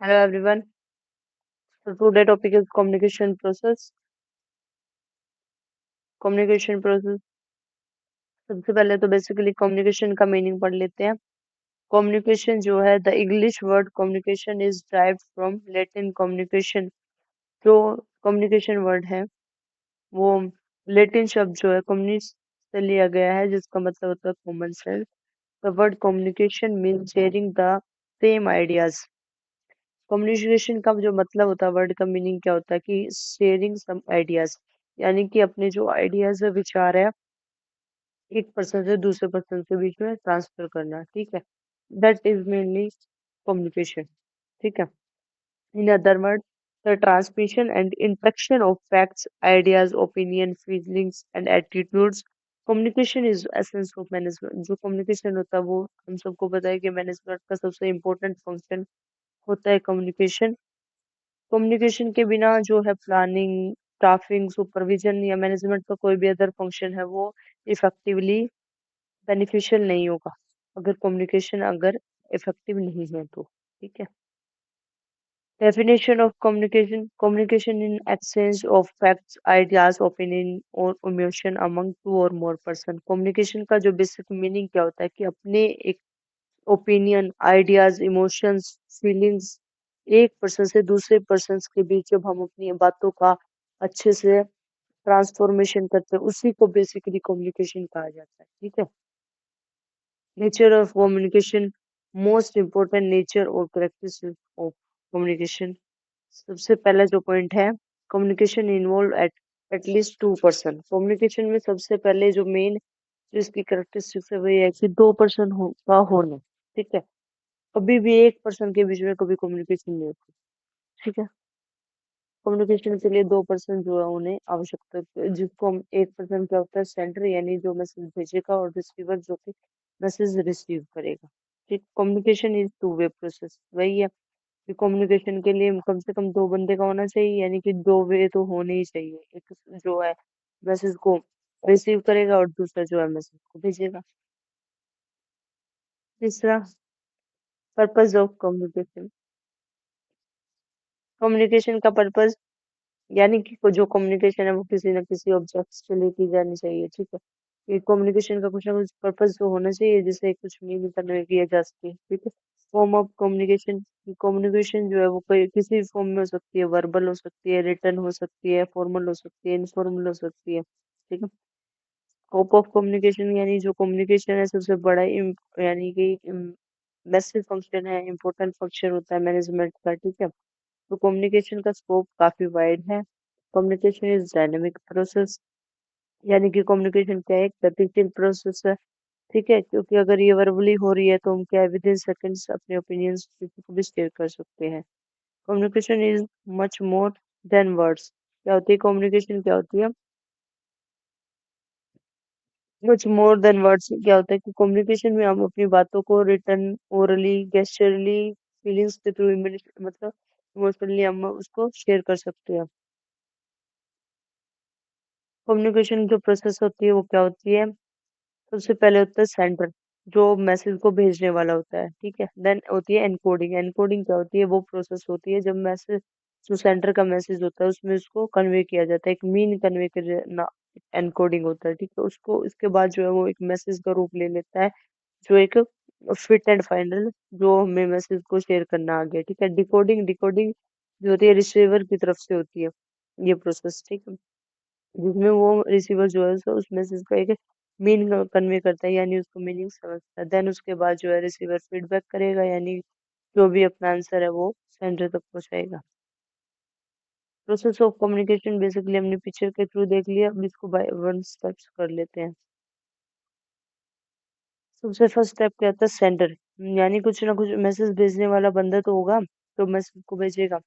Hello everyone. So today topic is communication process. Communication process सबसे पहले तो basically communication का मीनिंग पढ़ लेते हैं। कम्युनिकेशन जो है the English word communication is derived from Latin communication. जो कम्युनिकेशन वर्ड है वो लैटिन शब्द जो है कम्युनिस से लिया गया है जिसका मतलब होता है common sense. The word communication mean sharing the same ideas. Communication का जो मतलब होता है वर्ड का मीनिंग क्या होता है कि शेयरिंग सम आइडियाज, यानी कि अपने जो आइडियाज है विचार है एक पर्सन से दूसरे पर्सन के बीच में ट्रांसफर करना। ठीक है, दैट इज मेनली कम्युनिकेशन। ठीक है, in other word the transmission and interaction of facts, ideas, opinion, feelings and attitudes. Communication is essence of management. जो कम्युनिकेशन होता है वो हम सबको पता है कि मैनेजमेंट का सबसे इम्पोर्टेंट फंक्शन होता है कम्युनिकेशन। कम्युनिकेशन के बिना जो है प्लानिंग, स्टाफिंग, सुपरविजन या मैनेजमेंट का कोई भी अदर फंक्शन है वो इफेक्टिवली बेनिफिशियल नहीं होगा, अगर कम्युनिकेशन अगर इफेक्टिव नहीं है तो। ठीक है, definition of communication, communication in exchange of facts, ideas, opinion और इमोशन अमंग टू और मोर पर्सन। कम्युनिकेशन का जो बेसिक मीनिंग क्या होता है कि अपने एक ओपिनियन, आइडियाज, इमोशंस, फीलिंग्स एक पर्सन से दूसरे पर्सन के बीच जब हम अपनी बातों का अच्छे से ट्रांसफॉर्मेशन करते हैं उसी को बेसिकली कम्युनिकेशन कहा जाता है। ठीक है, nature of communication, most important nature और करेक्टरिस्टिक ऑफ कम्युनिकेशन। सबसे पहला जो पॉइंट है, communication involve at least to person. Communication में सबसे पहले जो मेन जो इसकी करेक्टरिस्टिक्स है वो ये है कि दो पर्सन का होना। ठीक है, कभी भी एक पर्सन के बीच में कभी कम्युनिकेशन नहीं होती। ठीक है, कम्युनिकेशन के लिए दो पर्सन जो है उन्हें आवश्यकता, जिसको हम एक पर्सन क्या होता है सेंडर, यानी जो मैसेज भेजेगा, और रिसीवर जो कि मैसेज रिसीव करेगा। ठीक, communication is two way process, वही है कि कम्युनिकेशन के लिए कम से कम दो बंदे का होना चाहिए, यानी कि दो वे तो होने ही चाहिए। एक जो है मैसेज को रिसीव करेगा और दूसरा जो है मैसेज को भेजेगा। तीसरा, पर्पज ऑफ कम्युनिकेशन। कम्युनिकेशन का पर्पज, यानी कि जो कम्युनिकेशन है वो किसी न किसी ऑब्जेक्ट के लिए की जानी चाहिए। ठीक है, ये कम्युनिकेशन का कुछ ना कुछ पर्पज तो होना चाहिए जिससे कुछ मीन कन्वे किया जा सके। ठीक है, फॉर्म ऑफ कम्युनिकेशन, कम्युनिकेशन जो है वो कोई किसी फॉर्म में हो सकती है, वर्बल हो सकती है, रिटन हो सकती है, फॉर्मल हो सकती है, इनफॉर्मल हो सकती है। ठीक है, स्कोप ऑफ कम्युनिकेशन, यानी जो कम्युनिकेशन है सबसे बड़ा यानी कि मैसेज फंक्शन है, इम्पोर्टेंट फंक्शन होता है मैनेजमेंट का। ठीक है, तो कम्युनिकेशन का स्कोप काफी वाइड है। कम्युनिकेशन इज डायनेमिक प्रोसेस, यानी कि कम्युनिकेशन क्या है, एक गतिशील प्रोसेस है। ठीक है, क्योंकि अगर ये वर्बली हो रही है तो हम क्या है विद इन सेकेंड्स अपने ओपिनियंस किसी को भी शेयर कर सकते हैं। Communication is much more than words. क्या होती है कम्युनिकेशन, क्या होती है मच मोर देन वर्ड्स। क्या होता है कि कम्युनिकेशन में हम अपनी बातों को रिटर्न, ओरली, गेस्चरली, फीलिंग्स के थ्रू, मतलब इमोशनली हम उसको शेयर कर सकते हैं। कम्युनिकेशन जो प्रोसेस होती है वो क्या होती है, सबसे पहले होता है सेंडर, जो मैसेज को भेजने वाला होता है। ठीक है, देन होती है एनकोडिंग। एनकोडिंग क्या होती है, वो प्रोसेस होती है जब मैसेज, जो सेंडर का मैसेज होता है उसमें उसको कन्वे किया जाता है, एक मीन कन्वे करना एनकोडिंग होता है। ठीक है, उसको इसके बाद जो है वो एक मैसेज का रूप ले लेता है, जो एक फिट एंड फाइनल जो हमें मैसेज को शेयर करना आ गया। ठीक है, डिकोडिंग, डिकोडिंग जो होती है रिसीवर की तरफ से होती है ये प्रोसेस। ठीक है, जिसमें वो रिसीवर जो है उस मैसेज का एक मीन कन्वे करता है, यानी उसको मीनिंग समझता है। देन उसके बाद जो है रिसीवर फीडबैक करेगा, यानी जो भी अपना आंसर है वो सेंडर तक पहुंचाएगा। प्रोसेस ऑफ कम्युनिकेशन बेसिकली हमने पिक्चर के थ्रू देख लिया, अब इसको बाय वन स्टेप्स कर लेते हैं। सबसे फर्स्ट स्टेप क्या होता है, सेंडर, यानी कुछ ना कुछ मैसेज भेजने वाला बंदा तो होगा तो मैसेज को भेजेगा।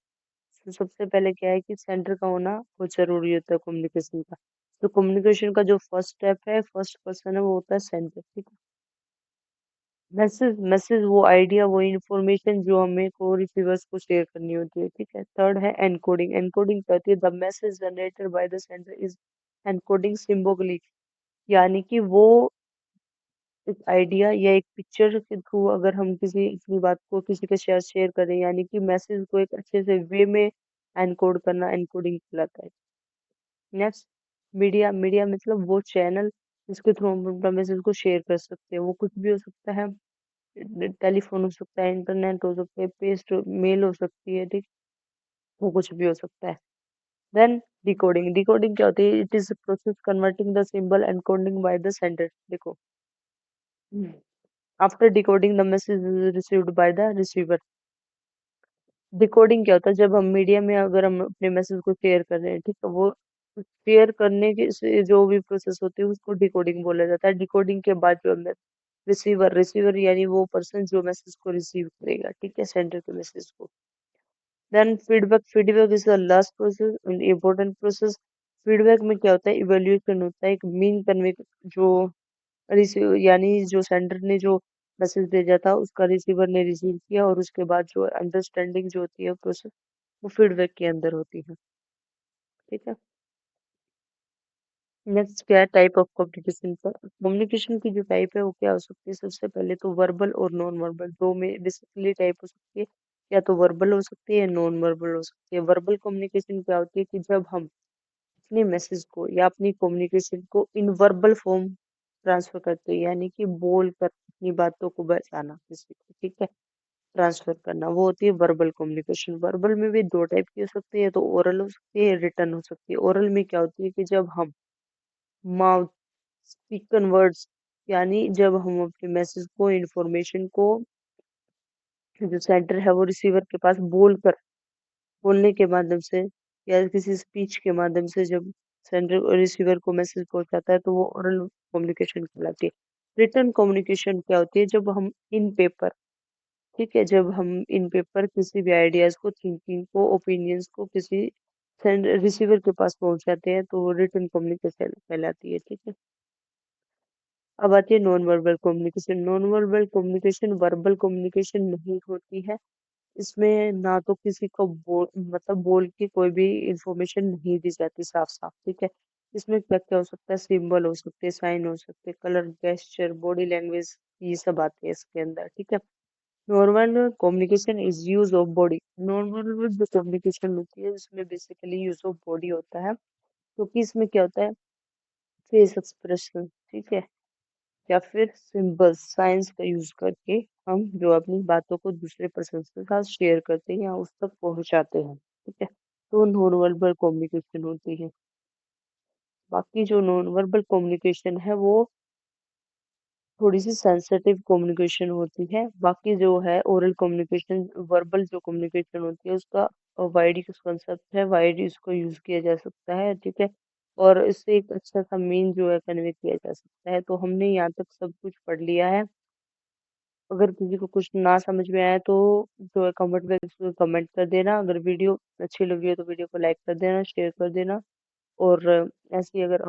तो सबसे पहले क्या है कि सेंटर का होना बहुत जरूरी होता है कम्युनिकेशन का। तो कम्युनिकेशन का जो फर्स्ट स्टेप है, फर्स्ट पर्सन है, वो होता है सेंटर। ठीक है, मैसेज, मैसेज वो आइडिया, वो इंफॉर्मेशन जो हमें को रिसीवर्स को शेयर करनी होती है। ठीक है, थर्ड है एनकोडिंग। एनकोडिंग कहती है the message generated by the sender is encoding symbolic, यानी कि वो एक आइडिया या एक पिक्चर के थ्रू अगर हम किसी अपनी बात को किसी के साथ शेयर करें, यानी कि मैसेज को एक अच्छे से वे में एनकोड करना एनकोडिंग कहलाता है। Next, media. मीडिया मतलब वो चैनल जिसके थ्रू हम अपना मैसेज को शेयर कर सकते हैं। वो कुछ भी हो सकता है, टेलीफोन हो सकता है, इंटरनेट हो सकता है, पेस्ट मेल हो सकती है, ठीक, वो कुछ भी हो सकता है। Then decoding. डिकोडिंग क्या होती है? It is process converting the symbol and coding by the sender. देखो, after decoding the message is received by the receiver. Decoding क्या होता है? जब हम मीडिया में अगर हम अपने मैसेज को शेयर कर रहे हैं, ठीक है, वो शेयर करने के से जो भी प्रोसेस होती है उसको डिकोडिंग बोला जाता है। डिकोडिंग के बाद जो है रिसीवर, रिसीवर यानी वो पर्सन जो मैसेज को रिसीव करेगा, ठीक है, सेंडर के मैसेज को। Then feedback. Feedback is the last process, important process. Feedback में क्या होता है? इवेल्युएशन होता है, एक मीन कन्वे जो रिसीव यानी जो सेंडर ने जो मैसेज भेजा था उसका रिसीवर ने रिसीव किया, और उसके बाद जो अंडरस्टैंडिंग जो होती है प्रोसेस, वो फीडबैक के अंदर होती है, ठीक है। नेक्स्ट क्या है? टाइप ऑफ कम्युनिकेशन का। कम्युनिकेशन की जो टाइप है वो क्या हो सकती है? सबसे पहले तो वर्बल और नॉन वर्बल, दो में बेसिकली टाइप हो सकती है। या तो वर्बल हो सकती है या नॉन वर्बल हो सकती है। वर्बल कम्युनिकेशन क्या होती है? कि जब हम अपने मैसेज को या अपनी कम्युनिकेशन को इन वर्बल फॉर्म ट्रांसफर करते हैं, यानी कि बोल कर अपनी बातों को बताना किसी को, ठीक है, ट्रांसफर करना, वो होती है वर्बल कम्युनिकेशन। वर्बल में भी दो टाइप की हो सकती है, तो ओरल हो सकती है, रिटर्न हो सकती है। ओरल में क्या होती है? कि जब हम माउथ स्पीकन वर्ड्स, यानी जब हम अपने मैसेज को, इंफॉर्मेशन को, जो सेंडर है वो रिसीवर के पास बोलकर, बोलने के माध्यम से या किसी स्पीच के माध्यम से जब सेंडर और रिसीवर को मैसेज पहुंचाता है, तो वो ओरल कम्युनिकेशन कहलाती है। रिटर्न कम्युनिकेशन क्या होती है? जब हम इन पेपर, ठीक है, जब हम इन पेपर किसी भी आइडियाज को, थिंकिंग को, ओपिनियंस को किसी रिसीवर के पास पहुंचाते हैं, तो वो रिटर्न कम्युनिकेशन कहलाती है, ठीक है। अब आती है non verbal communication. Non verbal communication verbal communication नहीं होती है। इसमें ना तो किसी को बोल के कोई भी इंफॉर्मेशन नहीं दी जाती साफ साफ, ठीक है। इसमें क्या क्या हो सकता है? सिंबल हो सकते हैं, साइन हो सकते हैं, कलर, गेस्चर, बॉडी लैंग्वेज, ये सब आते हैं इसके अंदर, ठीक है। Normal communication is use of body. Normal जो कम्युनिकेशन होती है उसमें बेसिकली यूज ऑफ बॉडी होता है, क्योंकि इसमें क्या होता है? फेस एक्सप्रेशन, ठीक है, या फिर सिंबल्स, साइंस का यूज करके हम जो अपनी बातों को दूसरे पर्सन के साथ शेयर करते हैं या उस तक पहुंचाते हैं, ठीक है, तो नॉन वर्बल कम्युनिकेशन होती है। बाकी जो नॉन वर्बल कम्युनिकेशन है वो थोड़ी सी सेंसिटिव कम्युनिकेशन होती है। बाकी जो है ओरल कम्युनिकेशन, वर्बल जो कम्युनिकेशन होती है उसका वाइड कंसेप्ट है, वाइड इसको यूज किया जा सकता है, ठीक है, और इससे एक अच्छा सा मीन जो है कन्वे किया जा सकता है। तो हमने यहाँ तक सब कुछ पढ़ लिया है। अगर किसी को कुछ ना समझ में आया तो जो है कमेंट बॉक्स में कमेंट कर देना। अगर वीडियो अच्छी लगी हो तो वीडियो को लाइक कर देना, शेयर कर देना। और ऐसी अगर